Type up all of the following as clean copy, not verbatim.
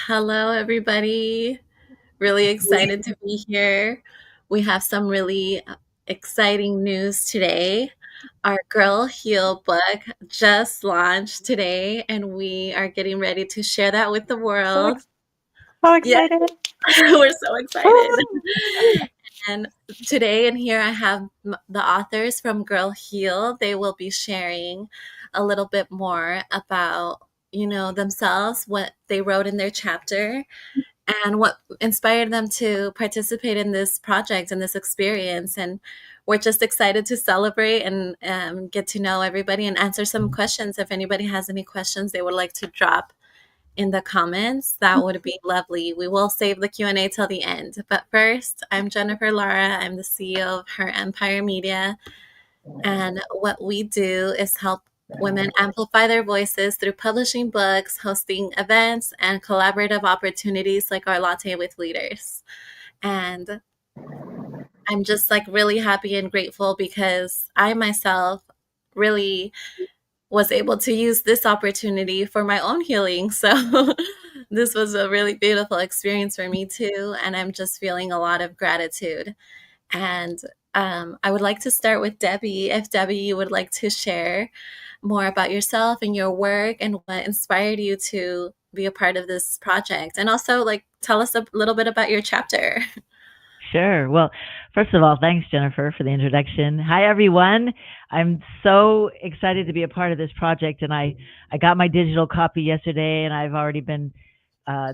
Hello, everybody. Really excited to be here. We have some really exciting news today. Our Girl Heal book just launched today, and we are getting ready to share that with the So, world. so Yeah, excited. we're so excited. Woo! And today and here I have the authors from Girl Heal. They will be sharing a little bit more about, themselves, what they wrote in their chapter, and what inspired them to participate in this project and this experience. And we're just excited to celebrate and get to know everybody and answer some questions. If anybody has any questions they would like to drop in the comments, that would be lovely. We will save the Q&A till the end. But first, I'm Jennifer Lara. I'm the CEO of Her Empire Media. And what we do is help women amplify their voices through publishing books, hosting events, and collaborative opportunities like our Latte with Leaders. And I'm just like really happy and grateful because I myself really was able to use this opportunity for my own healing. So this was a really beautiful experience for me too. And I'm just feeling a lot of gratitude. And I would like to start with Debbie. If Debbie, you would like to share more about yourself and your work and what inspired you to be a part of this project. And also, like, tell us a little bit about your chapter. Sure. Well, first of all, thanks, Jennifer, for the introduction. Hi, everyone. I'm so excited to be a part of this project, and I got my digital copy yesterday, and I've already been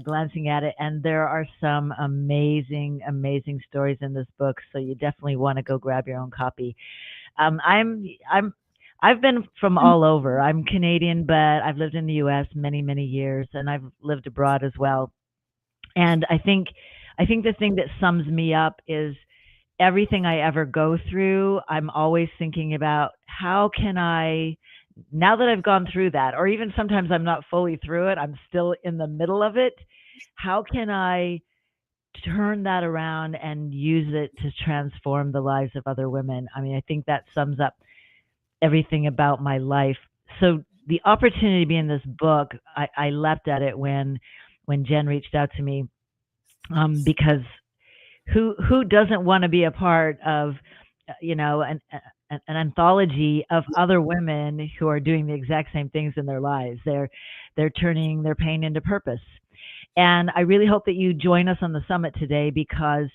glancing at it, and there are some amazing, amazing stories in this book. So you definitely want to go grab your own copy. Um, I'm I'm I've been from all over. I'm Canadian, but I've lived in the U.S. many, many years, and I've lived abroad as well. And I think the thing that sums me up is everything I ever go through, I'm always thinking about how can I, now that I've gone through that, or even sometimes I'm not fully through it, I'm still in the middle of it. How can I turn that around and use it to transform the lives of other women? I mean, I think that sums up everything about my life. So the opportunity to be in this book, I leapt at it when Jen reached out to me, because who doesn't want to be a part of an anthology of other women who are doing the exact same things in their lives. They're turning their pain into purpose. And I really hope that you join us on the summit today, because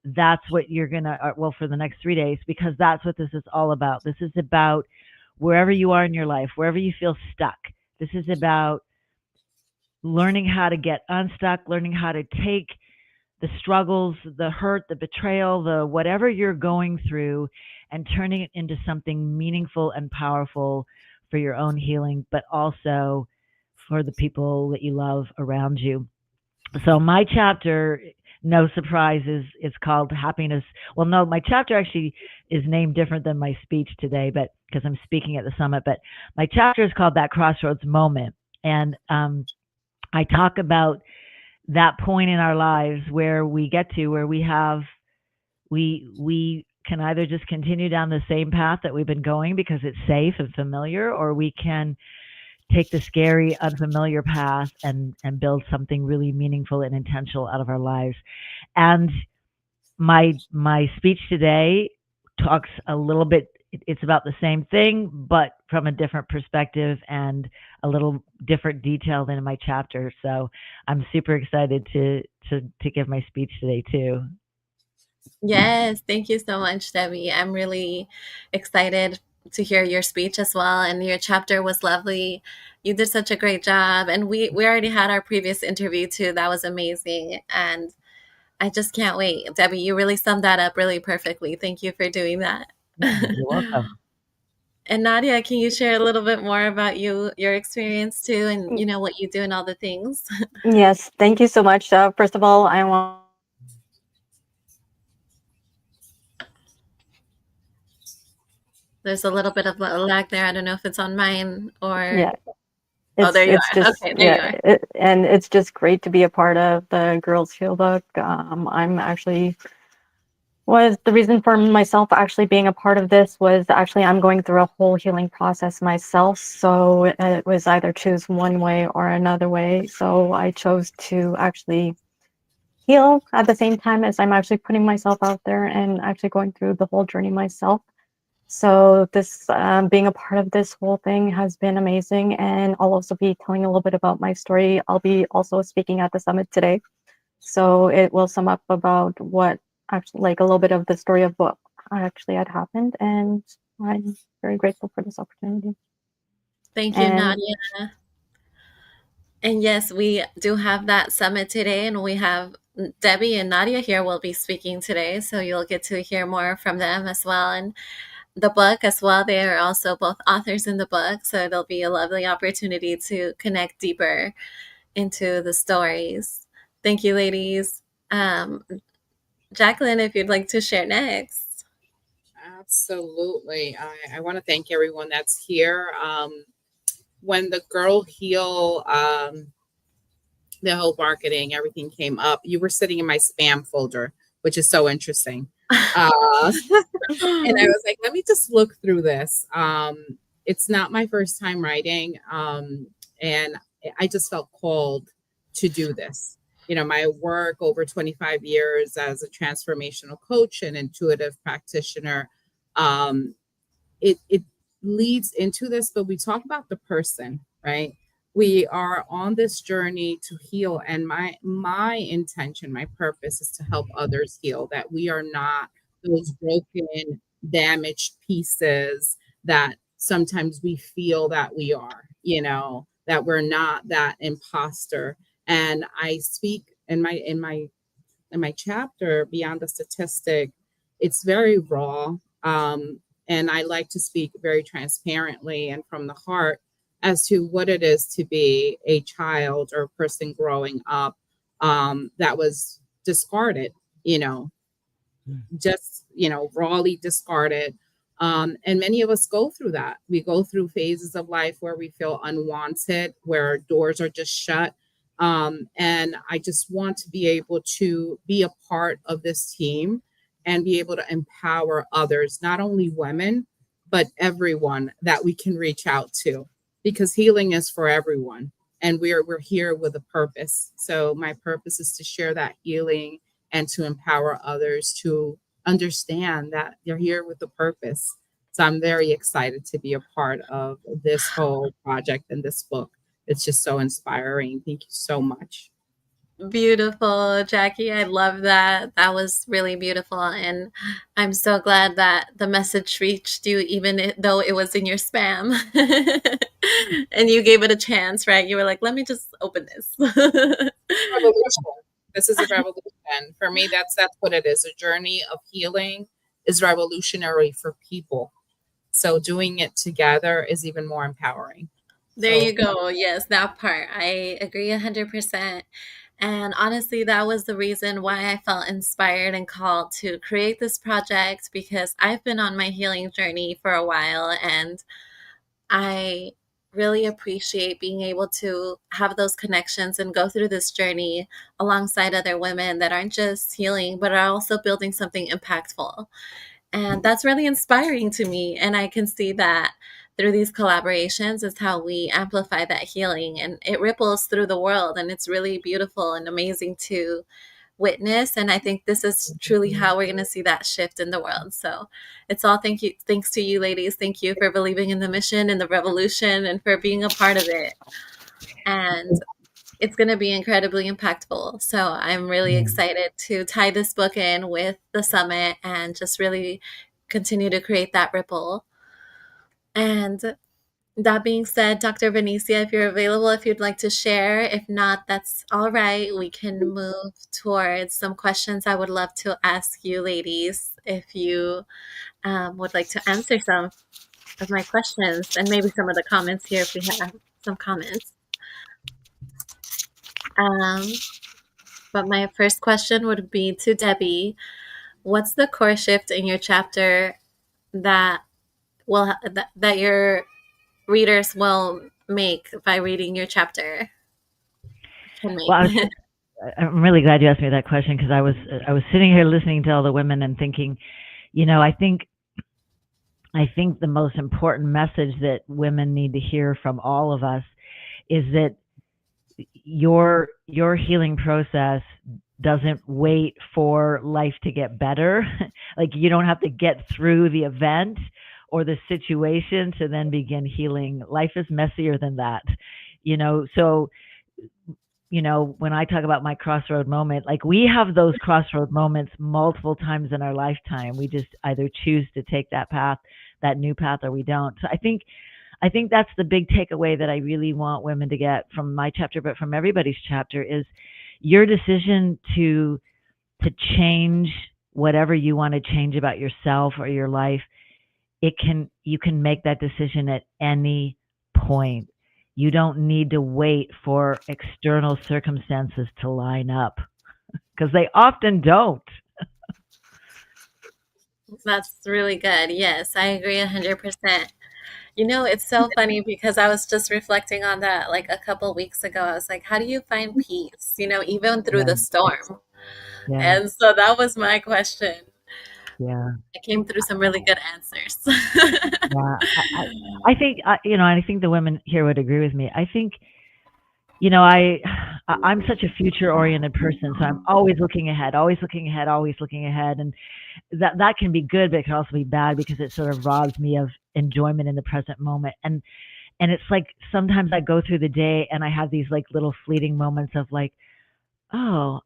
that's what you're going to, well, for the next 3 days, because that's what this is all about. This is about wherever you are in your life, wherever you feel stuck. This is about learning how to get unstuck, learning how to take the struggles, the hurt, the betrayal, the whatever you're going through, and turning it into something meaningful and powerful for your own healing, but also for the people that you love around you. So my chapter, no surprise, is called Happiness. Well, no, my chapter actually is named different than my speech today, but because I'm speaking at the summit. But my chapter is called That Crossroads Moment, and I talk about that point in our lives where we get to where we can either just continue down the same path that we've been going because it's safe and familiar, or we can take the scary unfamiliar path and build something really meaningful and intentional out of our lives. And my speech today talks a little bit, it's about the same thing but from a different perspective and a little different detail than in my chapter. So I'm super excited to give my speech today too. Yes, thank you so much, Debbie. I'm really excited to hear your speech as well. And your chapter was lovely. You did such a great job. And we already had our previous interview too. That was amazing. And I just can't wait. Debbie, you really summed that up really perfectly. Thank you for doing that. You're welcome. And Nadia, can you share a little bit more about your experience too, and what you do and all the things? Yes, thank you so much. First of all, I want There's a little bit of a lag there. I don't know if it's on mine or yeah, oh, there you it's are. just Okay, there you yeah, are. and it's just great to be a part of the Girls Heal book. I'm actually was the reason for myself actually being a part of this was actually I'm going through a whole healing process myself. So it was either choose one way or another way. So I chose to actually heal at the same time as I'm actually putting myself out there and actually going through the whole journey myself. So this being a part of this whole thing has been amazing, and I'll also be telling a little bit about my story. I'll be also speaking at the summit today, so it will sum up about what actually, like a little bit of the story of what actually had happened, and I'm very grateful for this opportunity. Thank you, And Nadia. And yes, we do have that summit today, and we have Debbie and Nadia here will be speaking today, so you'll get to hear more from them as well. And the book as well, they are also both authors in the book, so it'll be a lovely opportunity to connect deeper into the stories. Thank you, ladies. Jacqueline, if you'd like to share next. Absolutely. I want to thank everyone that's here. When the Girl Heal, the whole marketing, everything came up, you were sitting in my spam folder, which is so interesting. Uh, and I was like, let me just look through this. It's not my first time writing, and I just felt called to do this. You know, my work over 25 years as a transformational coach and intuitive practitioner, um, it leads into this, but we talk about the person, right? We are on this journey to heal, and my intention, my purpose is to help others heal, that we are not those broken, damaged pieces that sometimes we feel that we are, you know, that we're not that imposter. And I speak in my chapter, Beyond the Statistic, it's very raw. And I like to speak very transparently and from the heart as to what it is to be a child or a person growing up, that was discarded, you know, just, you know, rawly discarded. And many of us go through that. We go through phases of life where we feel unwanted, where doors are just shut. And I just want to be able to be a part of this team and be able to empower others, not only women, but everyone that we can reach out to, because healing is for everyone. And we're here with a purpose. So my purpose is to share that healing and to empower others to understand that they're here with a purpose. So I'm very excited to be a part of this whole project and this book. It's just so inspiring. Thank you so much. Beautiful, Jackie. I love that. That was really beautiful. And I'm so glad that the message reached you, even though it was in your spam. And you gave it a chance, right? You were like, let me just open this. Revolution. This is a revolution. For me, that's what it is. A journey of healing is revolutionary for people. So doing it together is even more empowering. There So you go. Yes, that part. I agree 100%. And honestly, that was the reason why I felt inspired and called to create this project, because I've been on my healing journey for a while, and I really appreciate being able to have those connections and go through this journey alongside other women that aren't just healing, but are also building something impactful. And that's really inspiring to me. And I can see that through these collaborations is how we amplify that healing, and it ripples through the world. And it's really beautiful and amazing to witness. And I think this is truly how we're going to see that shift in the world. So it's all thanks to you, ladies. Thank you for believing in the mission and the revolution and for being a part of it. And it's going to be incredibly impactful. So I'm really excited to tie this book in with the summit and just really continue to create that ripple. And that being said, Dr. Benicia, if you're available, if you'd like to share, if not, that's all right. We can move towards some questions I would love to ask you, ladies, if you would like to answer some of my questions and maybe some of the comments here if we have some comments. Um, but my first question would be to Debbie. What's the core shift in your chapter that that your readers will make by reading your chapter? Can Well, make. I'm really glad you asked me that question because I was sitting here listening to all the women and thinking, I think the most important message that women need to hear from all of us is that your healing process doesn't wait for life to get better. Like you don't have to get through the event or the situation to then begin healing. Life is messier than that. So when I talk about my crossroad moment, like we have those crossroad moments multiple times in our lifetime. We just either choose to take that path, that new path, or we don't. So I think that's the big takeaway that I really want women to get from my chapter, but from everybody's chapter is your decision to change whatever you want to change about yourself or your life. You can make that decision at any point. You don't need to wait for external circumstances to line up because they often don't. That's really good. Yes, I agree 100%. It's so funny because I was just reflecting on that like a couple weeks ago. I was like, how do you find peace, even through Yeah, the storm? yeah, And so that was my question. yeah. I came through some really good answers. Yeah, I think I think the women here would agree with me. I think you know I'm such a future oriented person, so I'm always looking ahead, always looking ahead, always looking ahead, and that can be good, but it can also be bad because it sort of robs me of enjoyment in the present moment. And it's like sometimes I go through the day and I have these like little fleeting moments of like, oh,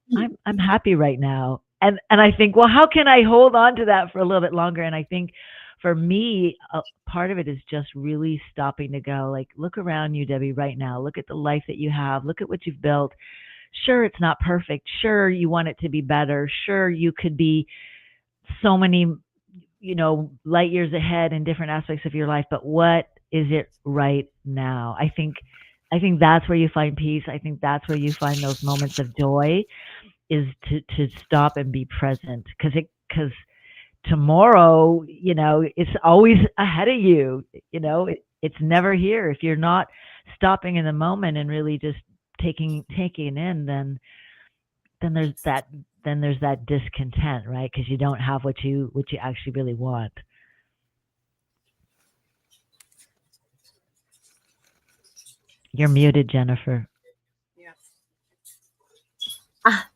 I'm happy right now. And I think, well, how can I hold on to that for a little bit longer? And I think for me, part of it is just really stopping to go like, look around you, Debbie, right now. Look at the life that you have. Look at what you've built. Sure, it's not perfect. Sure, you want it to be better. Sure, you could be so many, light years ahead in different aspects of your life, but what is it right now? I think that's where you find peace. I think that's where you find those moments of joy is to stop and be present because tomorrow, it's always ahead of you. It's never here. If you're not stopping in the moment and really just taking in, then there's that discontent, right? Because you don't have what you actually really want. You're muted, Jennifer. Yeah.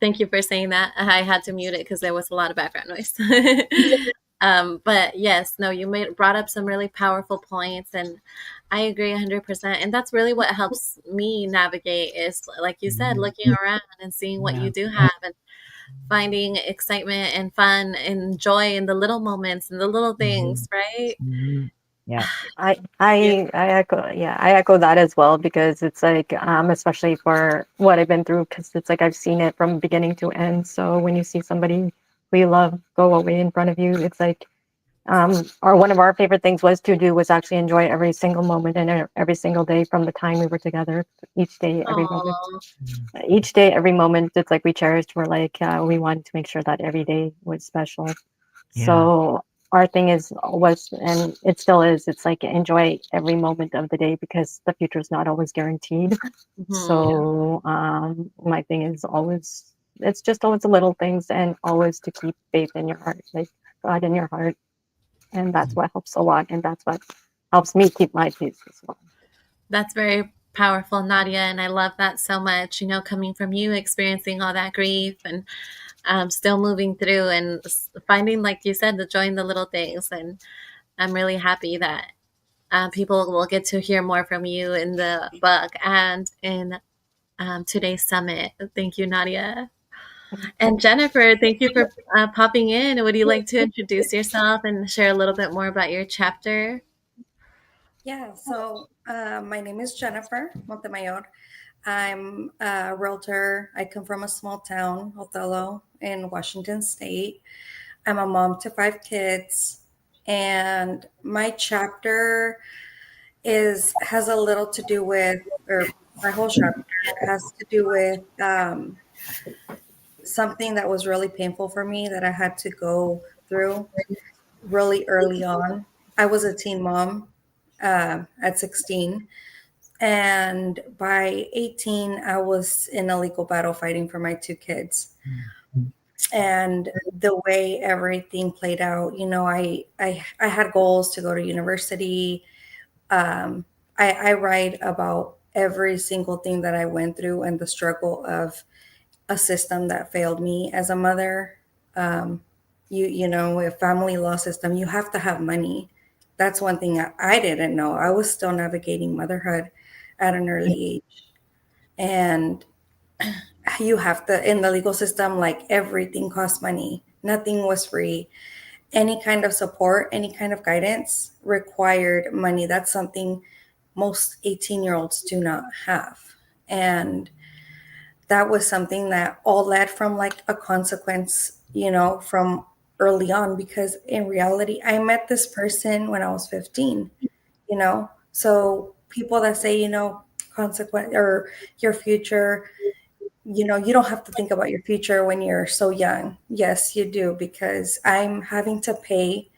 Thank you for saying that. I had to mute it because there was a lot of background noise. But yes, no, brought up some really powerful points, and I agree 100%. And that's really what helps me navigate is, like you said, Mhm. looking around and seeing what Yeah. you do have and finding excitement and fun and joy in the little moments and the little Hmm. things, right? Hmm. Yeah. I Yeah. I echo, yeah, I echo that as well because it's like especially for what I've been through because it's like I've seen it from beginning to end. So when you see somebody who you love go away in front of you, it's like or one of our favorite things was to do was actually enjoy every single moment and every single day from the time we were together. Each day, every moment, Oh, each day, every moment. It's like we cherished. We're like we wanted to make sure that every day was special. Yeah. So our thing is was and it still is. It's like enjoy every moment of the day because the future is not always guaranteed. mhm. So my thing is always it's just always the little things and always to keep faith in your heart, like God in your heart, and that's what helps a lot, and that's what helps me keep my peace as well. That's very powerful, Nadia, and I love that so much. Coming from you, experiencing all that grief and still moving through and finding, like you said, the joy in the little things. And I'm really happy that people will get to hear more from you in the book and in today's summit. Thank you, Nadia. And Jennifer, thank you for popping in. Would you like to introduce yourself and share a little bit more about your chapter? Yeah, so my name is Jennifer Montemayor. I'm a realtor. I come from a small town, Othello, in Washington State. I'm a mom to 5 kids, and my chapter is has a little to do with, or my whole chapter has to do with something that was really painful for me that I had to go through really early on. I was a teen mom at 16. And by 18, I was in a legal battle fighting for my two kids. And the way everything played out, I had goals to go to university. I write about every single thing that I went through and the struggle of a system that failed me as a mother. Um, a family law system, you have to have money. That's one thing I didn't know. I was still navigating motherhood at an early age. And you have to, in the legal system, like everything costs money. Nothing was free. Any kind of support, any kind of guidance required money. That's something most 18-year-olds do not have. And that was something that all led from like a consequence, from early on, because in reality, I met this person when I was 15, So people that say, consequent or your future, you don't have to think about your future when you're so young. Yes, you do, because I'm having to pay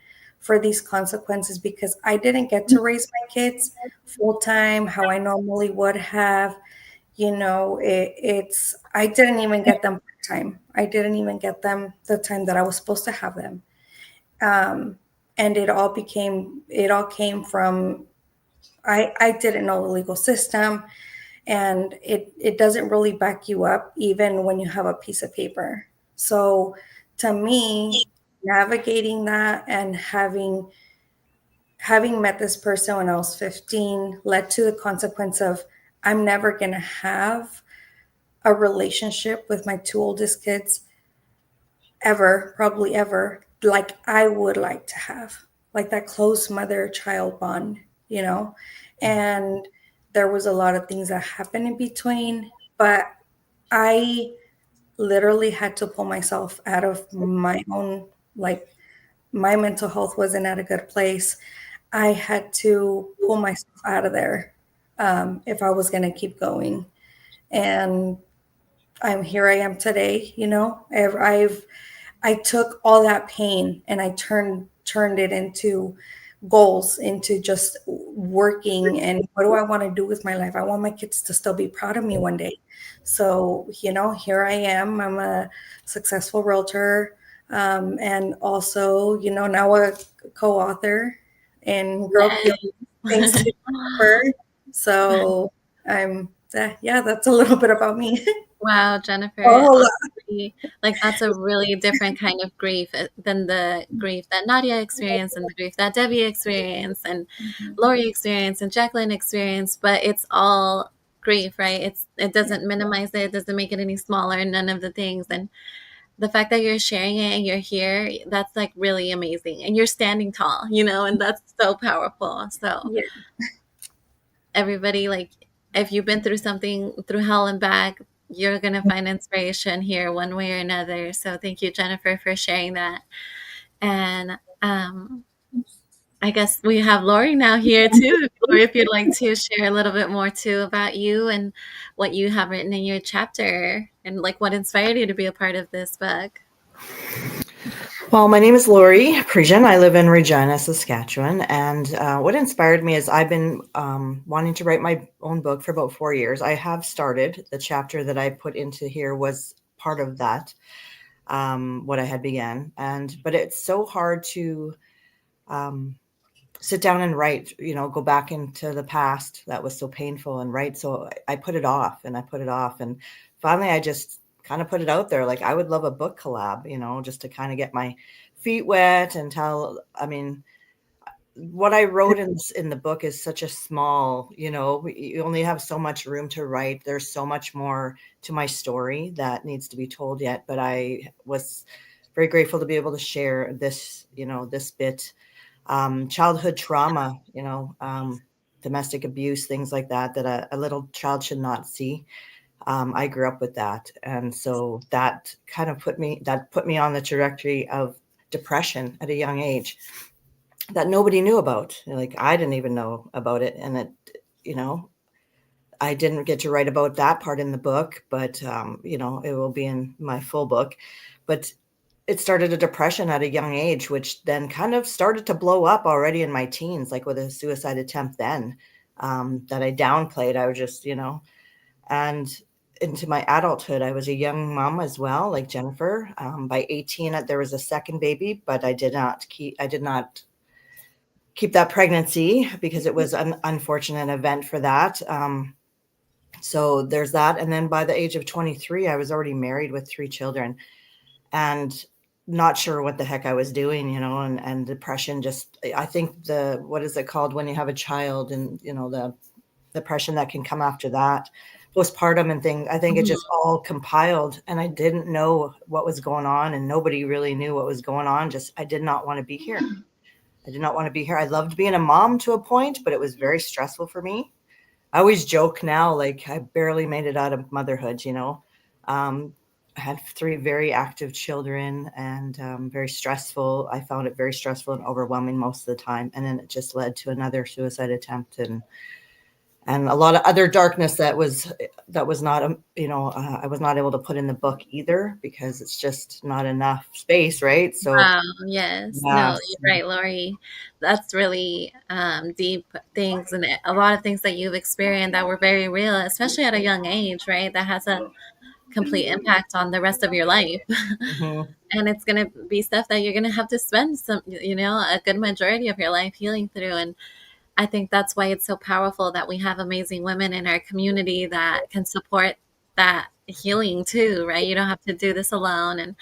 for these consequences because I didn't get to raise my kids full time how I normally would have. It's I didn't even get them part time. I didn't even get them the time that I was supposed to have them. And it all came from I didn't know the legal system, and it doesn't really back you up even when you have a piece of paper. So to me, navigating that and having met this person when I was 15 led to the consequence of I'm never going to have a relationship with my two oldest kids ever, probably ever, like I would like to have, like that close mother child bond, you know? And there was a lot of things that happened in between, but I literally had to pull myself out of my own, like, my mental health wasn't at a good place. I had to pull myself out of there if I was going to keep going. And I'm here. I am today. I took all that pain and I turned it into goals, into just working. And what do I want to do with my life? I want my kids to still be proud of me one day. So, here I am. I'm a successful realtor, and also, now a co-author in Girl Heal, thanks to Jennifer. So yeah, that's a little bit about me. Wow, Jennifer, Oh, honestly, like that's a really different kind of grief than the grief that Nadia experienced and the grief that Debbie experienced and Lori experienced and Jacqueline experienced, but it's all grief, right? It doesn't minimize it, it doesn't make it any smaller, none of the things. And the fact that you're sharing it and you're here, that's like really amazing. And you're standing tall, and that's so powerful. So yeah. everybody, like, if you've been through something through hell and back, you're going to find inspiration here one way or another. So thank you, Jennifer, for sharing that. And I guess we have Lori now here too. Lori, if you'd like to share a little bit more too about you and what you have written in your chapter and like what inspired you to be a part of this book. Well, my name is Lori Parisian. I live in Regina, Saskatchewan. And what inspired me is I've been wanting to write my own book for about 4 years. I have started. The chapter that I put into here was part of that, what I had began. But it's so hard to sit down and write, go back into the past that was so painful and write. So I put it off and I put it off. And finally, I just kind of put it out there. Like, I would love a book collab, just to kind of get my feet wet and what I wrote in the book is such a small, you only have so much room to write. There's so much more to my story that needs to be told yet. But I was very grateful to be able to share this, this bit. Childhood trauma, domestic abuse, things like that a little child should not see. I grew up with that. And so that kind of put me on the trajectory of depression at a young age that nobody knew about. Like, I didn't even know about it. And I didn't get to write about that part in the book, but, it will be in my full book. But it started a depression at a young age, which then kind of started to blow up already in my teens, like with a suicide attempt then. that I downplayed. I was just, and into my adulthood, I was a young mom as well, like Jennifer. By 18, there was a second baby, but I did not keep that pregnancy because it was an unfortunate event for that. So there's that. And then by the age of 23, I was already married with 3 children and not sure what the heck I was doing, and depression just, I think what is it called when you have a child, and, the depression that can come after that, postpartum and things. I think it just all compiled, and I didn't know what was going on, and nobody really knew what was going on. Just, I did not want to be here. I did not want to be here. I loved being a mom to a point, but it was very stressful for me. I always joke now, like I barely made it out of motherhood. I had 3 very active children, and very stressful. I found it very stressful and overwhelming most of the time. And then it just led to another suicide attempt, and a lot of other darkness that was not, I was not able to put in the book either, because it's just not enough space, right? So Wow, yes. yeah. No, you're right, Lori. That's really deep things, and a lot of things that you've experienced that were very real, especially at a young age, right? That has a complete impact on the rest of your life. Mhm. And it's going to be stuff that you're going to have to spend a good majority of your life healing through. And I think that's why it's so powerful that we have amazing women in our community that can support that healing too, right? You don't have to do this alone.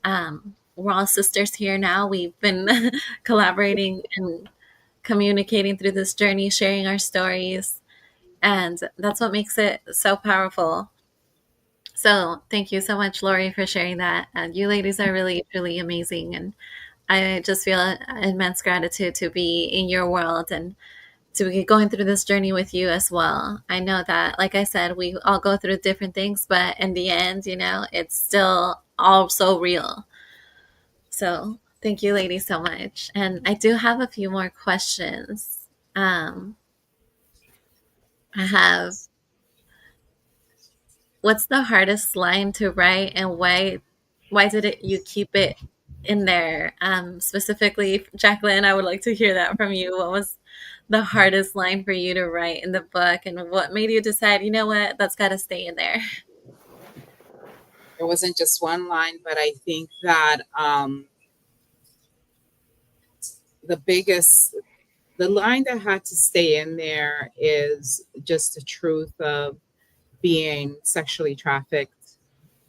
And we're all sisters here now. We've been collaborating and communicating through this journey, sharing our stories. And that's what makes it so powerful. So thank you so much, Lori, for sharing that. And you ladies are really, truly amazing. And I just feel immense gratitude to be in your world and to be going through this journey with you as well. I know that, like I said, we all go through different things, but in the end, it's still all so real. So thank you, ladies, so much. And I do have a few more questions. Um, I have, what's the hardest line to write, and why did you keep it in there? Specifically, Jacqueline, I would like to hear that from you. What was the hardest line for you to write in the book, and what made you decide, you know what, that's got to stay in there? It wasn't just one line, but I think that the biggest the line that had to stay in there is just the truth of being sexually trafficked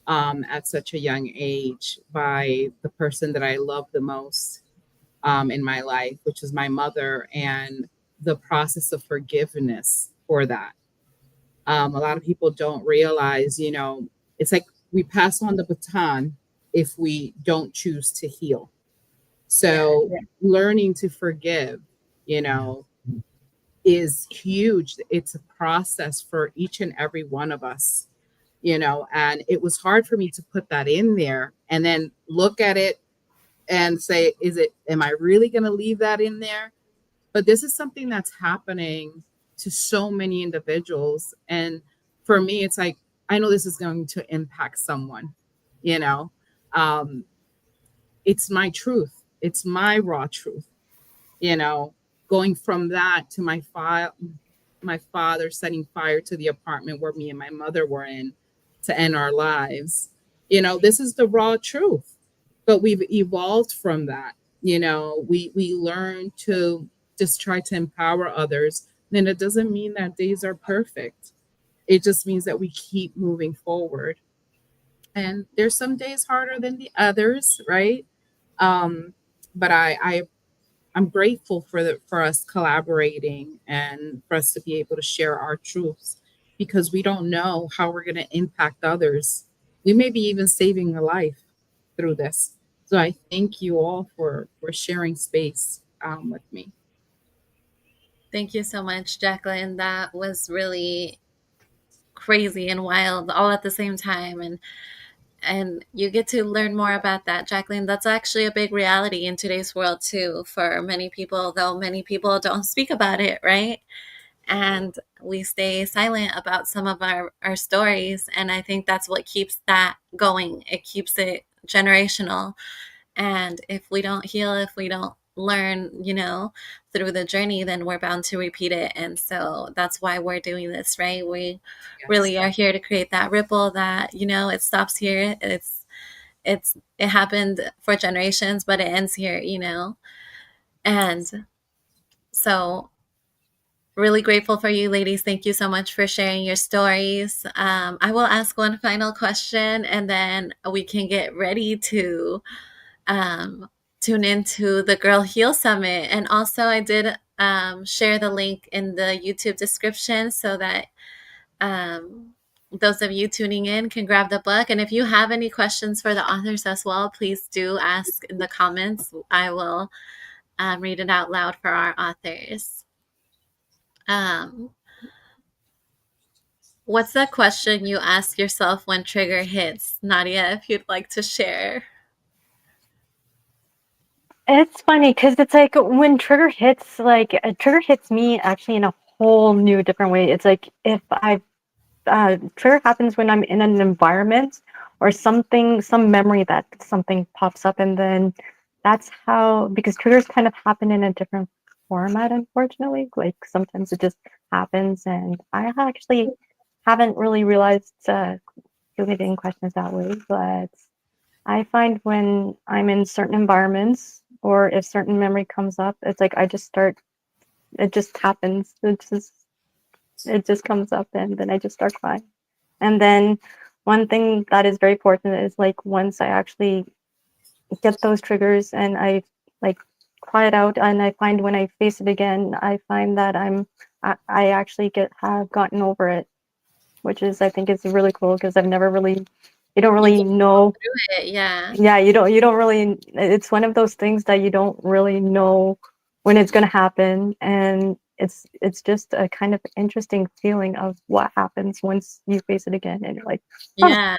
at such a young age by the person that I love the most in my life, which is my mother, and the process of forgiveness for that. A lot of people don't realize, it's like we pass on the baton if we don't choose to heal. So learning to forgive, you know, is huge. It's a process for each and every one of us, and it was hard for me to put that in there and then look at it and say, am I really going to leave that in there? But this is something that's happening to so many individuals. And for me, it's like, I know this is going to impact someone, you know, um, it's my truth. It's my raw truth, you know, going from that to my father setting fire to the apartment where me and my mother were in to end our lives. This is the raw truth. But we've evolved from that. We learn to just try to empower others. And it doesn't mean that days are perfect. It just means that we keep moving forward. And there's some days harder than the others, right? Um, but I'm grateful for us collaborating and for us to be able to share our truths, because we don't know how we're going to impact others. We may be even saving a life through this. So I thank you all for sharing space with me. Thank you so much, Jacqueline. That was really crazy and wild all at the same time. And you get to learn more about that, Jacqueline. That's actually a big reality in today's world too, for many people, though many people don't speak about it, right? And we stay silent about some of our stories. And I think that's what keeps that going. It keeps it generational. And if we don't heal, if we don't learn, through the journey, then we're bound to repeat it. And so that's why we're doing this, right? We really are here to create that ripple that, it stops here. It happened for generations, but it ends here, And so really grateful for you ladies. Thank you so much for sharing your stories. I will ask one final question and then we can get ready to tune into the Girl Heal Summit. And also, I did share the link in the YouTube description so that those of you tuning in can grab the book. And if you have any questions for the authors as well, please do ask in the comments. I will read it out loud for our authors. What's that question you ask yourself when trigger hits? Nadia, if you'd like to share. It's funny because it's like when trigger hits, like a trigger hits me actually in a whole new different way. It's like if trigger happens when I'm in an environment or something, some memory that something pops up, and then that's how, because triggers kind of happen in a different format, unfortunately. Like sometimes it just happens, and I actually haven't really realized doing questions that way, but I find when I'm in certain environments or if certain memory comes up, it's like I just start, it just happens. It just comes up and then I just start crying. And then one thing that is very important is like once I actually get those triggers and I like cry it out and I find when I face it again, I find that I actually have gotten over it, which is, I think, is really cool because I've never really, you don't You really can go know. through it, yeah. Yeah, you don't really, it's one of those things that you don't really know when it's going to happen, and it's just a kind of interesting feeling of what happens once you face it again and you're like, huh, Yeah.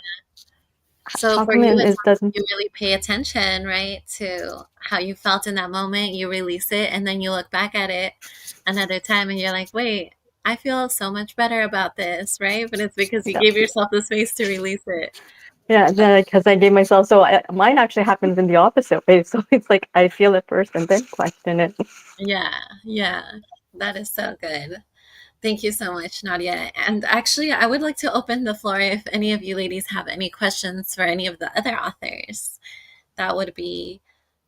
So how for come you, it's it doesn't. you really pay attention, right, to how you felt in that moment. You release it, and then you look back at it another time, and you're like, "Wait, I feel so much better about this," right? But it's because you Yeah, gave yourself the space to release it. yeah, because I gave myself, so mine actually happens in the opposite way. So it's like I feel it first and then question it. Yeah, yeah, that is so good. Thank you so much, Nadia. And actually, I would like to open the floor if any of you ladies have any questions for any of the other authors. That would be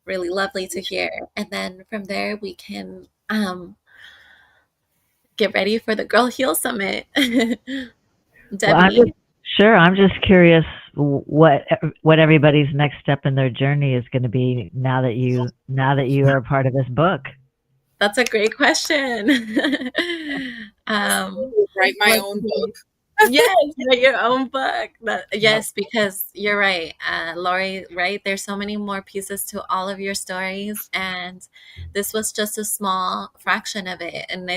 really lovely to hear. And then from there, we can get ready for the Girl Heal Summit. Well, I'm Debbie, just sure. I'm just curious what everybody's next step in their journey is going to be now that you are a part of this book. that's a great question. um, Write my let's own see. book. Yes, write your own book. Yes, because you're right, Lori, right? There's so many more pieces to all of your stories, and this was just a small fraction of it. And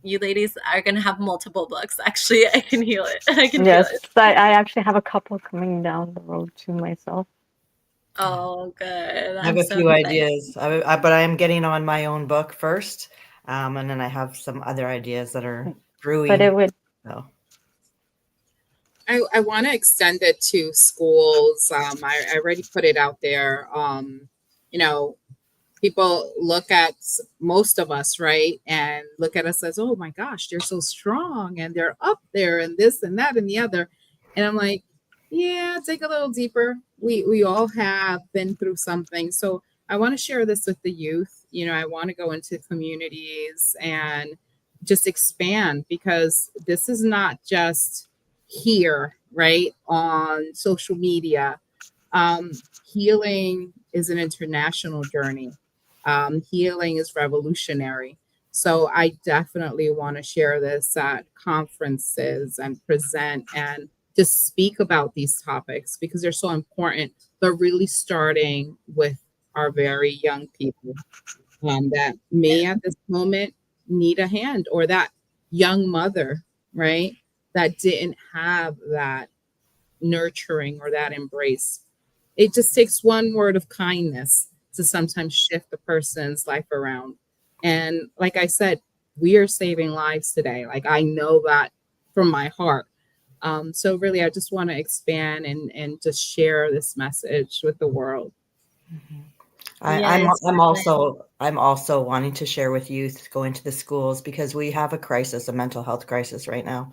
you ladies are going to have multiple books. Actually, I can heal it. I can feel Yes, it. I actually have a couple coming down the road to myself. Oh, good. I have I'm a so few excited. ideas, but I am getting on my own book first, and then I have some other ideas that are But it brewing. would, So I want to extend it to schools. I already put it out there. You know, people look at most of us, right, and look at us as, oh my gosh, they're so strong and they're up there and this and that and the other. And I'm like, yeah, take a little deeper. We all have been through something. So I want to share this with the youth. I want to go into communities and just expand, because this is not just here, right, on social media. Healing is an international journey. Healing is revolutionary. So I definitely want to share this at conferences and present and just speak about these topics because they're so important, but really starting with our very young people that may at this moment need a hand, or that young mother, right, that didn't have that nurturing or that embrace. It just takes one word of kindness to sometimes shift a person's life around. And like I said, we are saving lives today. Like I know that from my heart. So really, I just want to expand and just share this message with the world. Yes, I'm also wanting to share with youth going to the schools because we have a crisis, a mental health crisis right now,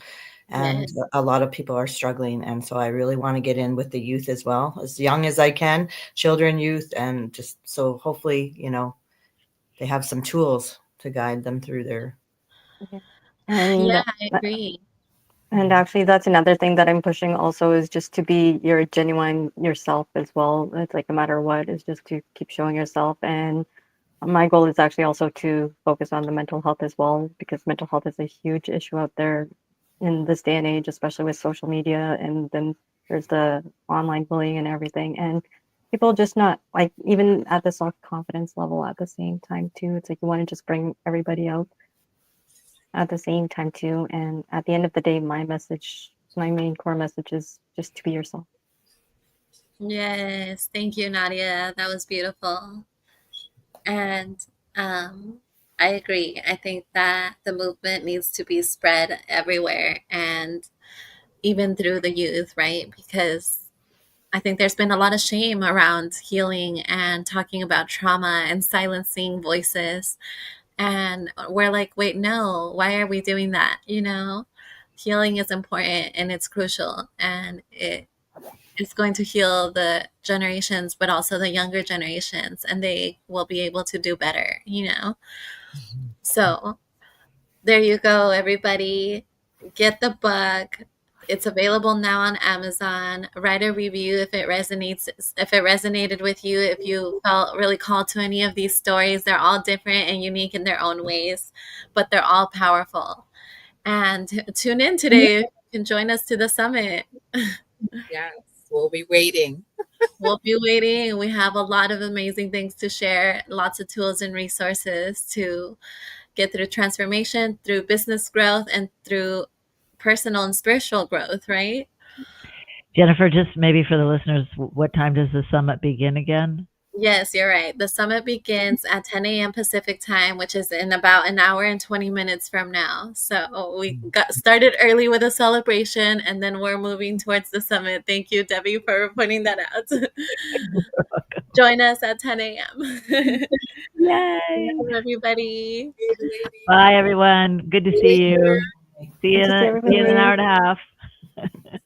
and yes. a lot of people are struggling. And so I really want to get in with the youth as well, as young as I can, children, youth, and just so hopefully, they have some tools to guide them through their. Yeah. And Yeah, I agree. and actually, that's another thing that I'm pushing also is just to be your genuine yourself as well. It's like no matter what, is just to keep showing yourself. And my goal is actually also to focus on the mental health as well, because mental health is a huge issue out there in this day and age, especially with social media. And then there's the online bullying and everything. And people just not like, even at the self confidence level at the same time, too. It's like you want to just bring everybody out at the same time too. And at the end of the day, my main core message is just to be yourself. Yes, thank you, Nadia. That was beautiful. And um, I agree. I think that the movement needs to be spread everywhere and even through the youth, right? Because I think there's been a lot of shame around healing and talking about trauma and silencing voices. And we're like, wait, no, why are we doing that? Healing is important and it's crucial, and it's going to heal the generations, but also the younger generations, and they will be able to do better. So there you go, everybody. Get the book. It's available now on Amazon. Write a review if it resonated with you, if you felt really called to any of these stories. They're all different and unique in their own ways, but they're all powerful. And tune in today. You can join us to the summit. Yes, we'll be waiting. We'll be waiting. We have a lot of amazing things to share, lots of tools and resources to get through transformation, through business growth, and through personal and spiritual growth, right? Jennifer, just maybe for the listeners, what time does the summit begin again? Yes, you're right. The summit begins at 10 a.m. Pacific time, which is in about an hour and 20 minutes from now. So we got started early with a celebration, and then we're moving towards the summit. Thank you, Debbie, for pointing that out. Join us at 10 a.m. Yay! Bye, everybody. See you, ladies. Bye, everyone. Good to see you. See Good you to see see you in an everybody. hour and a half.